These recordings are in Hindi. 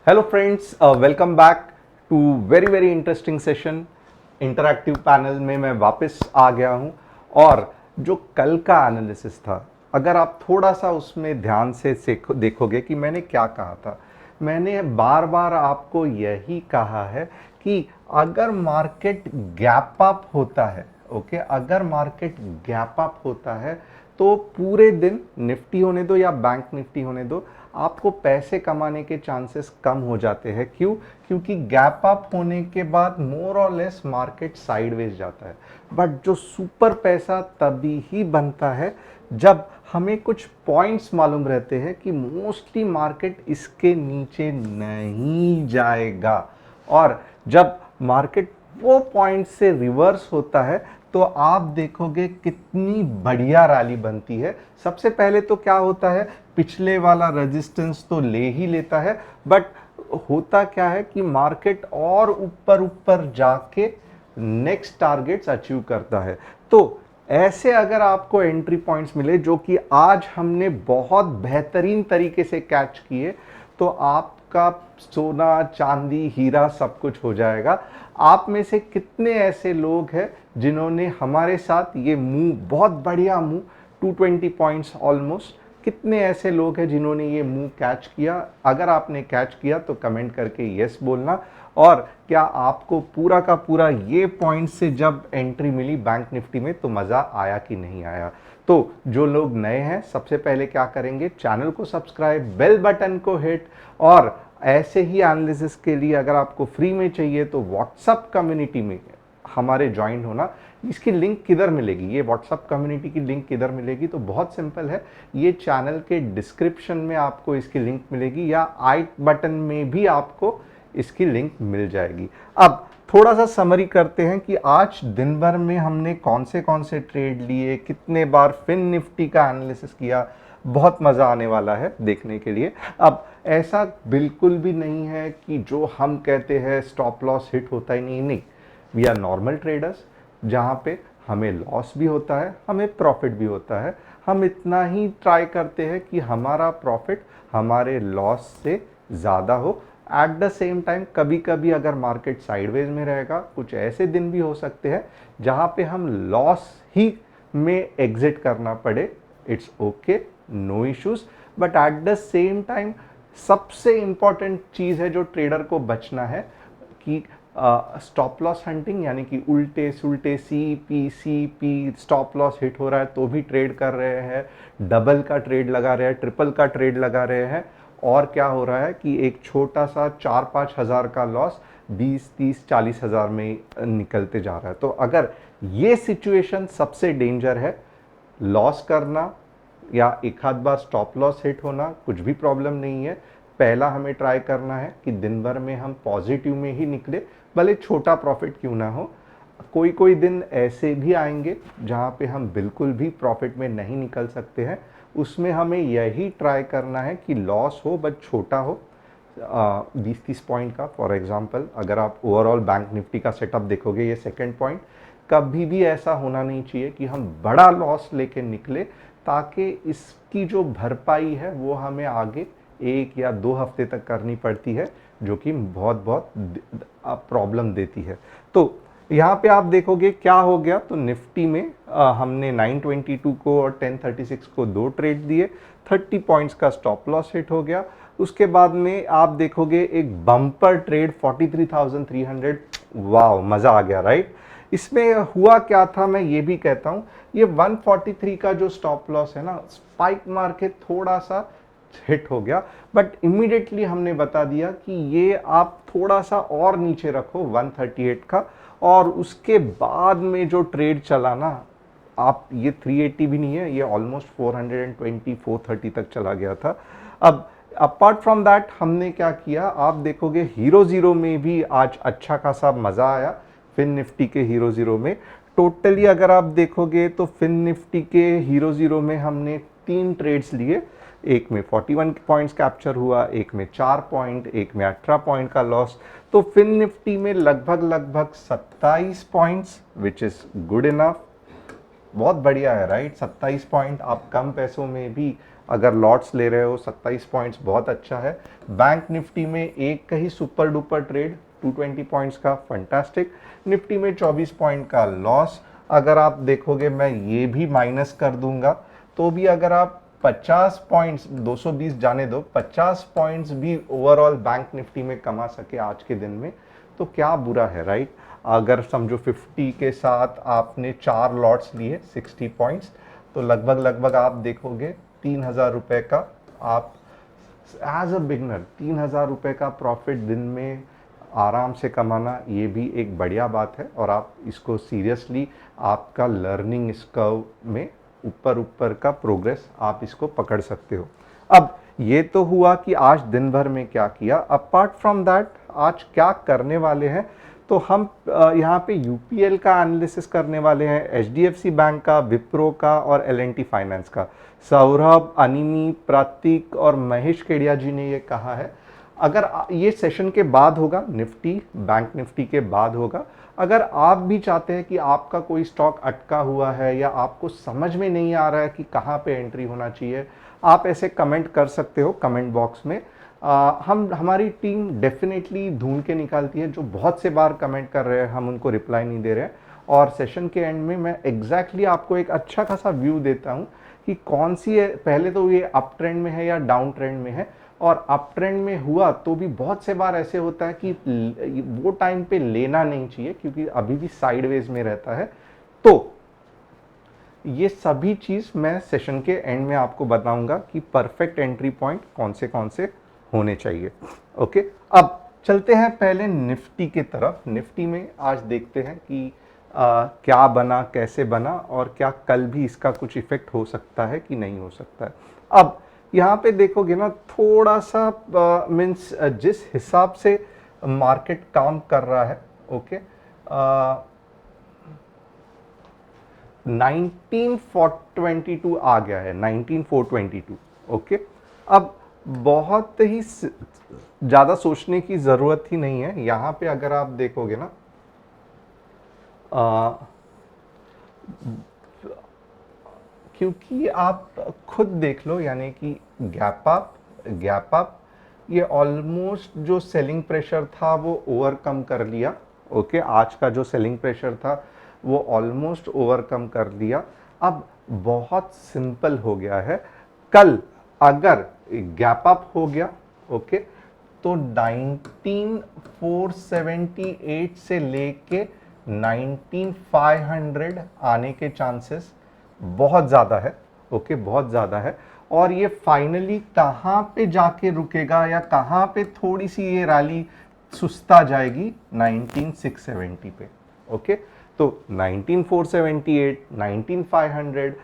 Hello friends, welcome back to very very interesting session. Interactive panel में मैं वापस आ गया हूं और जो कल का एनालिसिस था, अगर आप थोड़ा सा उसमें ध्यान से देखोगे कि मैंने क्या कहा था। मैंने बार बार आपको यही कहा है कि अगर मार्केट गैप अप होता है, ओके, अगर मार्केट गैप अप होता है तो पूरे दिन निफ्टी होने दो या बैंक निफ्टी होने दो, आपको पैसे कमाने के चांसेस कम हो जाते हैं। क्यों? क्योंकि गैप अप होने के बाद मोर और लेस मार्केट साइडवेज जाता है। बट जो सुपर पैसा तभी ही बनता है जब हमें कुछ पॉइंट्स मालूम रहते हैं कि मोस्टली मार्केट इसके नीचे नहीं जाएगा। और जब मार्केट वो पॉइंट से रिवर्स होता है तो आप देखोगे कितनी बढ़िया रैली बनती है। सबसे पहले तो क्या होता है, पिछले वाला रेजिस्टेंस तो ले ही लेता है, बट होता क्या है कि मार्केट और ऊपर ऊपर जाके नेक्स्ट टारगेट्स अचीव करता है। तो ऐसे अगर आपको एंट्री पॉइंट्स मिले जो कि आज हमने बहुत बेहतरीन तरीके से कैच किए, तो आपका सोना चांदी हीरा सब कुछ हो जाएगा। आप में से कितने ऐसे लोग हैं जिन्होंने हमारे साथ ये मूव, बहुत बढ़िया मूव, 220 पॉइंट्स ऑलमोस्ट, कितने ऐसे लोग हैं जिन्होंने ये मूव कैच किया? अगर आपने कैच किया तो कमेंट करके यस बोलना। और क्या आपको पूरा का पूरा ये पॉइंट से जब एंट्री मिली बैंक निफ्टी में तो मज़ा आया कि नहीं आया? तो जो लोग नए हैं, सबसे पहले क्या करेंगे, चैनल को सब्सक्राइब, बेल बटन को हिट, और ऐसे ही एनालिसिस के लिए अगर आपको फ्री में चाहिए तो व्हाट्सएप कम्युनिटी में हमारे ज्वाइन होना। इसकी लिंक किधर मिलेगी, ये व्हाट्सएप कम्युनिटी की लिंक किधर मिलेगी? तो बहुत सिंपल है, ये चैनल के डिस्क्रिप्शन में आपको इसकी लिंक मिलेगी या आई बटन में भी आपको इसकी लिंक मिल जाएगी। अब थोड़ा सा समरी करते हैं कि आज दिन भर में हमने कौन से ट्रेड लिए, कितने बार फिन निफ्टी का एनालिसिस किया। बहुत मज़ा आने वाला है देखने के लिए। अब ऐसा बिल्कुल भी नहीं है कि जो हम कहते हैं स्टॉप लॉस हिट होता ही नहीं। वी आर नॉर्मल ट्रेडर्स, जहाँ पे हमें लॉस भी होता है, हमें प्रॉफिट भी होता है। हम इतना ही ट्राई करते हैं कि हमारा प्रॉफिट हमारे लॉस से ज़्यादा हो। एट द सेम टाइम कभी कभी अगर मार्केट साइडवेज में रहेगा, कुछ ऐसे दिन भी हो सकते हैं जहाँ पे हम लॉस ही में एग्जिट करना पड़े। It's okay, no issues. But at the same time सबसे इंपॉर्टेंट चीज़ है जो ट्रेडर को बचना है कि स्टॉप लॉस हंटिंग, यानी कि उल्टे सुल्टे C P stop loss hit हो रहा है तो भी ट्रेड कर रहे हैं, डबल का ट्रेड लगा रहे हैं, ट्रिपल का ट्रेड लगा रहे हैं, और क्या हो रहा है कि एक छोटा सा 4-5 हज़ार का लॉस 20-30-40 हज़ार में निकलते जा रहा है। तो अगर ये सिचुएशन सबसे डेंजर है, लॉस करना या एक आध बार स्टॉप लॉस हिट होना कुछ भी प्रॉब्लम नहीं है। पहला हमें ट्राई करना है कि दिन भर में हम पॉजिटिव में ही निकले, भले छोटा प्रॉफिट क्यों ना हो। कोई कोई दिन ऐसे भी आएंगे जहाँ पे हम बिल्कुल भी प्रॉफिट में नहीं निकल सकते हैं, उसमें हमें यही ट्राई करना है कि लॉस हो बट छोटा हो, 20-30 पॉइंट का। फॉर एग्जांपल अगर आप ओवरऑल बैंक निफ्टी का सेटअप देखोगे, ये सेकंड पॉइंट, कभी भी ऐसा होना नहीं चाहिए कि हम बड़ा लॉस लेके निकले, ताकि इसकी जो भरपाई है वो हमें आगे 1 या 2 हफ्ते तक करनी पड़ती है, जो कि बहुत बहुत प्रॉब्लम देती है। तो यहाँ पे आप देखोगे क्या हो गया, तो निफ्टी में हमने 922 को और 1036 को 2 ट्रेड दिए, 30 पॉइंट्स का स्टॉप लॉस हिट हो गया। उसके बाद में आप देखोगे एक बम्पर ट्रेड 43,300। वाह, मज़ा आ गया, राइट? इसमें हुआ क्या था, मैं ये भी कहता हूँ, ये 143 का जो स्टॉप लॉस है ना, स्पाइक मार के थोड़ा सा हिट हो गया, बट इमीडिएटली हमने बता दिया कि ये आप थोड़ा सा और नीचे रखो 138 का। और उसके बाद में जो ट्रेड चला ना, आप, ये 380 भी नहीं है, ये ऑलमोस्ट 420 430 तक चला गया था। अब अपार्ट फ्रॉम दैट हमने क्या किया, आप देखोगे हीरो जीरो में भी आज अच्छा खासा मज़ा आया। फिन निफ्टी के हीरो जीरो में टोटली अगर आप देखोगे तो फिन निफ्टी के हीरो जीरो में हमने 3 ट्रेड्स लिए। एक में 41 पॉइंट्स कैप्चर हुआ, एक में 4 पॉइंट, एक में 18 पॉइंट का लॉस। तो फिन निफ्टी में लगभग लगभग 27 points, which is good enough, बहुत बढ़िया है, राइट? 27 पॉइंट आप कम पैसों में भी अगर लॉट्स ले रहे हो 27 पॉइंट्स बहुत अच्छा है। बैंक निफ्टी में एक का ही सुपर डुपर ट्रेड 220 पॉइंट्स का, फंटास्टिक। निफ्टी में 24 पॉइंट का लॉस, अगर आप देखोगे मैं ये भी माइनस कर दूंगा तो भी अगर आप 50 पॉइंट्स, 220 जाने दो, 50 पॉइंट्स भी ओवरऑल बैंक निफ्टी में कमा सके आज के दिन में तो क्या बुरा है, राइट। अगर समझो 50 के साथ आपने 4 लॉट्स लिए 60 पॉइंट्स तो लगभग लगभग आप देखोगे 3,000 रुपए का आप एज अ बिगनर 3,000 रुपए का प्रॉफिट दिन में आराम से कमाना, ये भी एक बढ़िया बात है। और आप इसको सीरियसली आपका लर्निंग इस कर्व में ऊपर ऊपर का प्रोग्रेस आप इसको पकड़ सकते हो। अब ये तो हुआ कि आज दिन भर में क्या किया। अपार्ट फ्रॉम दैट आज क्या करने वाले हैं, तो हम यहाँ पे यूपीएल का एनालिसिस करने वाले हैं, एचडीएफसी बैंक का, विप्रो का और एल&टी फाइनेंस का। सौरभ, अनिमी, प्रतीक और महेश केडिया जी ने ये कहा है। अगर ये सेशन के बाद होगा, निफ्टी बैंक निफ्टी के बाद होगा। अगर आप भी चाहते हैं कि आपका कोई स्टॉक अटका हुआ है या आपको समझ में नहीं आ रहा है कि कहाँ पे एंट्री होना चाहिए, आप ऐसे कमेंट कर सकते हो कमेंट बॉक्स में। हमारी टीम डेफिनेटली ढूंढ के निकालती है। जो बहुत से बार कमेंट कर रहे हैं हम उनको रिप्लाई नहीं दे रहे हैं, और सेशन के एंड में मैं एग्जैक्टली आपको एक अच्छा खासा व्यू देता हूँ कि कौन सी है, पहले तो ये अप ट्रेंड में है या डाउन ट्रेंड में है। और अप ट्रेंड में हुआ तो भी बहुत से बार ऐसे होता है कि वो टाइम पे लेना नहीं चाहिए क्योंकि अभी भी साइडवेज में रहता है। तो ये सभी चीज मैं सेशन के एंड में आपको बताऊंगा कि परफेक्ट एंट्री पॉइंट कौन से होने चाहिए। ओके, अब चलते हैं पहले निफ्टी के तरफ। निफ्टी में आज देखते हैं कि क्या बना, कैसे बना और क्या कल भी इसका कुछ इफेक्ट हो सकता है कि नहीं हो सकता है। अब यहाँ पे देखोगे ना, थोड़ा सा मीन्स जिस हिसाब से मार्केट काम कर रहा है, ओके, 19,422 आ गया है, 19,422। ओके, अब बहुत ही ज़्यादा सोचने की ज़रूरत ही नहीं है। यहाँ पे अगर आप देखोगे ना, क्योंकि आप खुद देख लो, यानी कि गैप अप ये ऑलमोस्ट जो सेलिंग प्रेशर था वो ओवरकम कर लिया। ओके, आज का जो सेलिंग प्रेशर था वो ऑलमोस्ट ओवरकम कर लिया। अब बहुत सिंपल हो गया है, कल अगर गैप अप हो गया, ओके, तो 19,478 से लेके 19,500 आने के चांसेस बहुत ज़्यादा है। ओके, बहुत ज़्यादा है। और ये फाइनली कहाँ पे जाके रुकेगा या कहाँ पे थोड़ी सी ये रैली सुस्ता जाएगी, 19,670 पे। ओके, तो 19,478, 19,500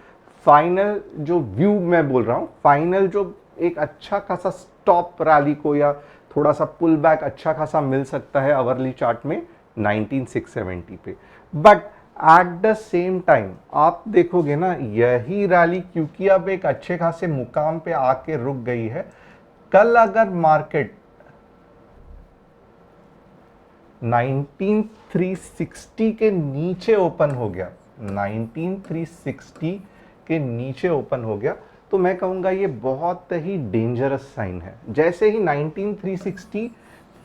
फाइनल जो व्यू मैं बोल रहा हूँ, फाइनल जो एक अच्छा खासा स्टॉप रैली को या थोड़ा सा पुल बैक अच्छा खासा मिल सकता है अवरली चार्ट में 19,670 पे। But at the same time आप देखोगे ना, यही रैली क्योंकि अब एक अच्छे खासे मुकाम पे आके रुक गई है, कल अगर मार्केट 19,360 के नीचे ओपन हो गया, 19,360 के नीचे ओपन हो गया, तो मैं कहूंगा ये बहुत ही डेंजरस साइन है। जैसे ही 19,360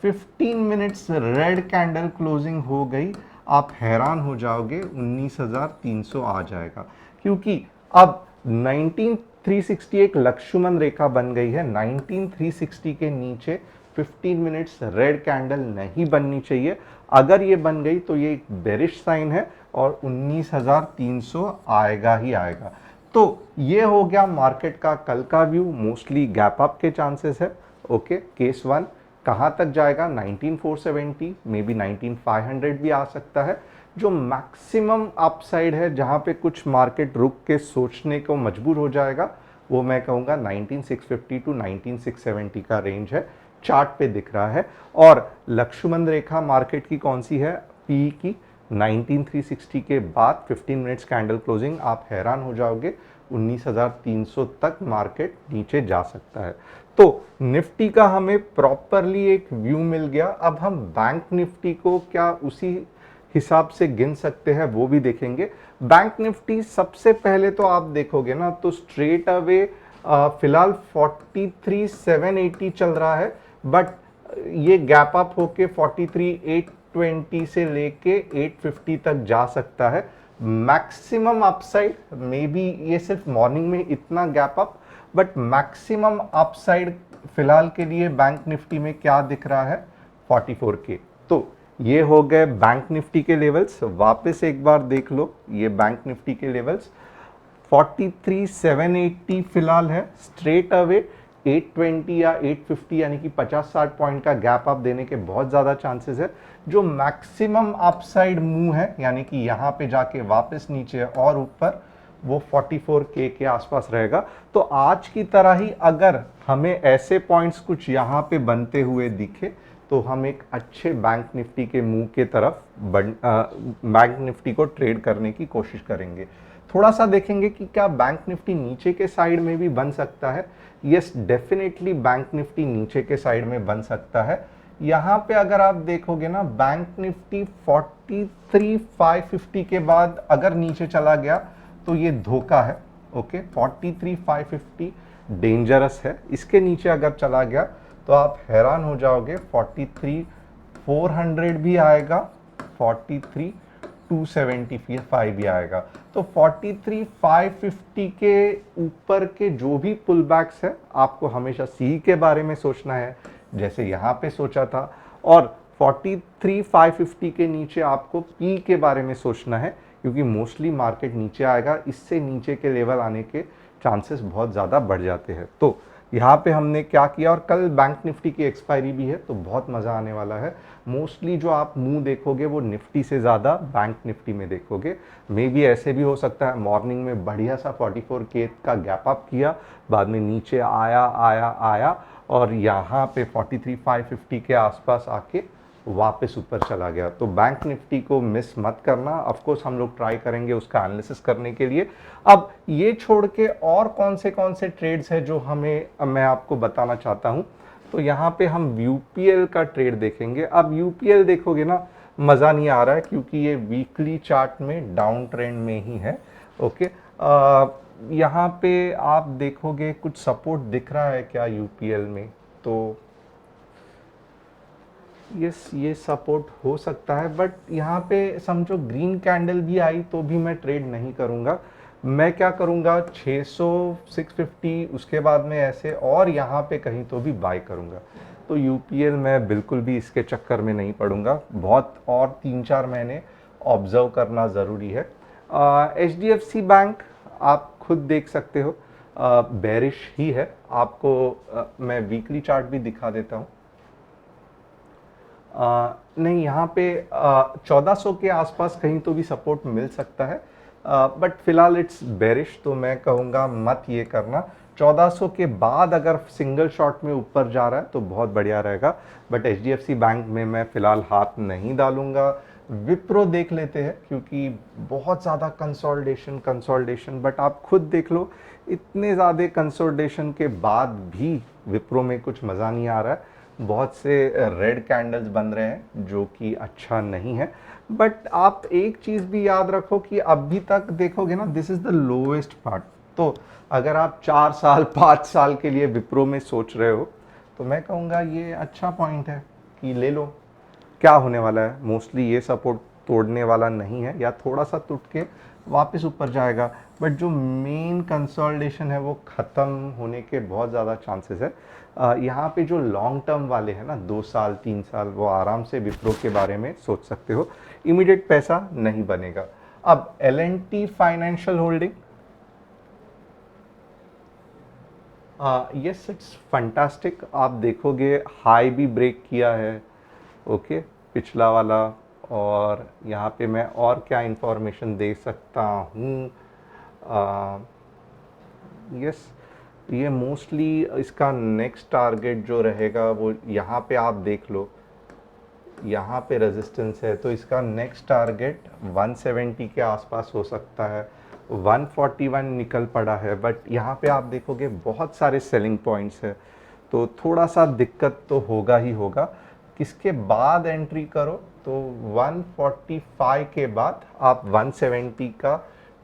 15 मिनट्स रेड कैंडल क्लोजिंग हो गई, आप हैरान हो जाओगे, 19,300 आ जाएगा। क्योंकि अब 19,360 एक लक्ष्मण रेखा बन गई है। 19,360 के नीचे 15 मिनट्स रेड कैंडल नहीं बननी चाहिए। अगर ये बन गई तो ये एक बेरिश साइन है और 19,300 आएगा ही आएगा। तो ये हो गया मार्केट का कल का व्यू। मोस्टली गैप अप के चांसेस है। ओके, केस 1 कहाँ तक जाएगा, 19,470, मे बी 19,500 भी आ सकता है। जो मैक्सिमम अपसाइड है, जहाँ पे कुछ मार्केट रुक के सोचने को मजबूर हो जाएगा, वो मैं कहूँगा 19,650 टू 19,670 का रेंज है, चार्ट पे दिख रहा है। और लक्ष्मण रेखा मार्केट की कौन सी है, पी की 19,360 के बाद 15 मिनट्स कैंडल क्लोजिंग, आप हैरान हो जाओगे, 19,300 तक मार्केट नीचे जा सकता है। तो निफ्टी का हमें प्रॉपरली एक व्यू मिल गया। अब हम बैंक निफ्टी को क्या उसी हिसाब से गिन सकते हैं वो भी देखेंगे। बैंक निफ्टी सबसे पहले तो आप देखोगे ना, तो स्ट्रेट अवे फिलहाल 43,780 चल रहा है, बट ये गैप अप होके 43,820 से लेके 850 तक जा सकता है। मैक्सिमम अपसाइड मे बी, ये सिर्फ मॉर्निंग में इतना gap up, but maximum upside फिलहाल के लिए बैंक निफ्टी में क्या दिख रहा है, 44 के। तो ये हो गए बैंक निफ्टी के लेवल्स। वापस एक बार देख लो ये बैंक निफ्टी के लेवल्स, 43,780 फिलहाल है। स्ट्रेट अवे 820 या 850 यानी कि 50-60 पॉइंट का गैप अप देने के बहुत ज़्यादा चांसेस है। जो मैक्सिमम अपसाइड मूव है यानी कि यहाँ पे जाके वापस नीचे और ऊपर, वो 44K के आसपास रहेगा। तो आज की तरह ही अगर हमें ऐसे पॉइंट्स कुछ यहाँ पे बनते हुए दिखे तो हम एक अच्छे बैंक निफ्टी के मूव के तरफ बैंक निफ्टी को ट्रेड करने की कोशिश करेंगे। थोड़ा सा देखेंगे कि क्या बैंक निफ्टी नीचे के साइड में भी बन सकता है। यस, डेफिनेटली बैंक निफ्टी नीचे के साइड में बन सकता है। यहाँ पे अगर आप देखोगे ना, बैंक निफ्टी 43,550 के बाद अगर नीचे चला गया तो ये धोखा है। ओके, 43,550 डेंजरस है। इसके नीचे अगर चला गया तो आप हैरान हो जाओगे, 43,400 भी आएगा, 43,275 भी आएगा। तो 43,550 के ऊपर के जो भी पुल बैक्स है, आपको हमेशा सी के बारे में सोचना है जैसे यहाँ पे सोचा था, और 43,550 के नीचे आपको पी के बारे में सोचना है, क्योंकि मोस्टली मार्केट नीचे आएगा। इससे नीचे के लेवल आने के चांसेस बहुत ज़्यादा बढ़ जाते हैं। तो यहाँ पे हमने क्या किया, और कल बैंक निफ्टी की एक्सपायरी भी है तो बहुत मज़ा आने वाला है। मोस्टली जो आप मुंह देखोगे वो निफ्टी से ज़्यादा बैंक निफ्टी में देखोगे। मे बी ऐसे भी हो सकता है मॉर्निंग में बढ़िया सा 44K का गैप अप किया, बाद में नीचे आया आया आया और यहाँ पे 43,550 के आसपास आके वापस ऊपर चला गया। तो बैंक निफ्टी को मिस मत करना। ऑफ कोर्स हम लोग ट्राई करेंगे उसका एनालिसिस करने के लिए। अब ये छोड़ के और कौन से ट्रेड्स है जो मैं आपको बताना चाहता हूँ। तो यहाँ पे हम यूपीएल का ट्रेड देखेंगे। अब यूपीएल देखोगे ना, मज़ा नहीं आ रहा है क्योंकि ये वीकली चार्ट में डाउन ट्रेंड में ही है। ओके, यहाँ पे आप देखोगे कुछ सपोर्ट दिख रहा है क्या यूपीएल में, तो यस, ये सपोर्ट हो सकता है, बट यहाँ पे समझो ग्रीन कैंडल भी आई तो भी मैं ट्रेड नहीं करूँगा। मैं क्या करूँगा, 600 650 उसके बाद में ऐसे, और यहाँ पे कहीं तो भी बाय करूँगा। तो यूपीएल मैं बिल्कुल भी इसके चक्कर में नहीं पड़ूंगा। बहुत और 3-4 महीने ऑब्जर्व करना ज़रूरी है। एचडीएफसी बैंक आप खुद देख सकते हो, बेरिश ही है। आपको मैं वीकली चार्ट भी दिखा देता हूँ। नहीं, यहाँ पे 1400 के आसपास कहीं तो भी सपोर्ट मिल सकता है, बट फिलहाल इट्स बेरिश, तो मैं कहूँगा मत ये करना। 1400 के बाद अगर सिंगल शॉट में ऊपर जा रहा है तो बहुत बढ़िया रहेगा, बट एचडीएफसी बैंक में मैं फिलहाल हाथ नहीं डालूंगा। विप्रो देख लेते हैं क्योंकि बहुत ज़्यादा कंसोलिडेशन, बट आप खुद देख लो, इतने ज़्यादा कंसोलिडेशन के बाद भी विप्रो में कुछ मज़ा नहीं आ रहा है। बहुत से रेड कैंडल्स बन रहे हैं जो कि अच्छा नहीं है। बट आप एक चीज़ भी याद रखो कि अभी तक देखोगे ना, this is the lowest part. तो अगर आप 4 साल 5 साल के लिए विप्रो में सोच रहे हो तो मैं कहूँगा ये अच्छा पॉइंट है कि ले लो। क्या होने वाला है, मोस्टली ये सपोर्ट तोड़ने वाला नहीं है, या थोड़ा सा टूट के वापस ऊपर जाएगा, बट जो मेन कंसोलिडेशन है वो ख़त्म होने के बहुत ज़्यादा चांसेस है। यहाँ पे जो लॉन्ग टर्म वाले हैं ना, 2 साल 3 साल, वो आराम से विप्रो के बारे में सोच सकते हो। इमीडिएट पैसा नहीं बनेगा। अब L&T financial holding, yes it's fantastic. आप देखोगे हाई भी ब्रेक किया है, ओके, पिछला वाला। और यहाँ पे मैं और क्या इंफॉर्मेशन दे सकता हूँ, यस, ये मोस्टली इसका नेक्स्ट टारगेट जो रहेगा वो यहाँ पे आप देख लो, यहाँ पे रेजिस्टेंस है, तो इसका नेक्स्ट टारगेट 170 के आसपास हो सकता है। 141 निकल पड़ा है, बट यहाँ पे आप देखोगे बहुत सारे सेलिंग पॉइंट्स है, तो थोड़ा सा दिक्कत तो होगा ही होगा। किसके बाद एंट्री करो, तो 145 के बाद आप 170 का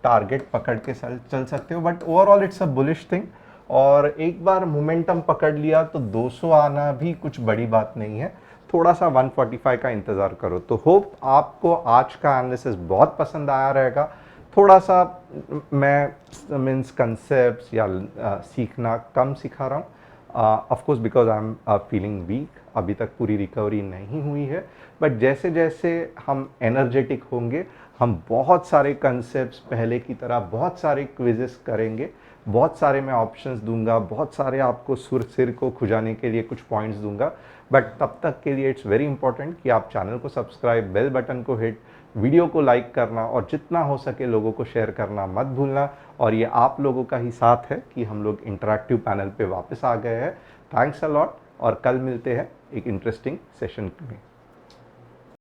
टारगेट पकड़ के चल सकते हो। But overall it's a bullish thing. और एक बार मोमेंटम पकड़ लिया तो 200 आना भी कुछ बड़ी बात नहीं है, थोड़ा सा 145 का इंतज़ार करो। तो होप आपको आज का एनालिसिस बहुत पसंद आया रहेगा। थोड़ा सा मैं मीन्स कंसेप्ट या सीखना कम सिखा रहा हूँ, of course because I am feeling weak, अभी तक पूरी रिकवरी नहीं हुई है। बट जैसे जैसे हम एनर्जेटिक होंगे, हम बहुत सारे कंसेप्ट्स पहले की तरह बहुत सारे क्विजेस करेंगे, बहुत सारे मैं ऑप्शंस दूंगा, बहुत सारे आपको सिर को खुजाने के लिए कुछ पॉइंट्स दूंगा। बट तब तक के लिए इट्स वेरी इंपॉर्टेंट कि आप चैनल को सब्सक्राइब, बेल बटन को हिट, वीडियो को लाइक करना और जितना हो सके लोगों को शेयर करना मत भूलना। और ये आप लोगों का ही साथ है कि हम लोग इंटरैक्टिव पैनल पे वापस आ गए हैं। थैंक्स अ लॉट और कल मिलते हैं एक इंटरेस्टिंग सेशन में।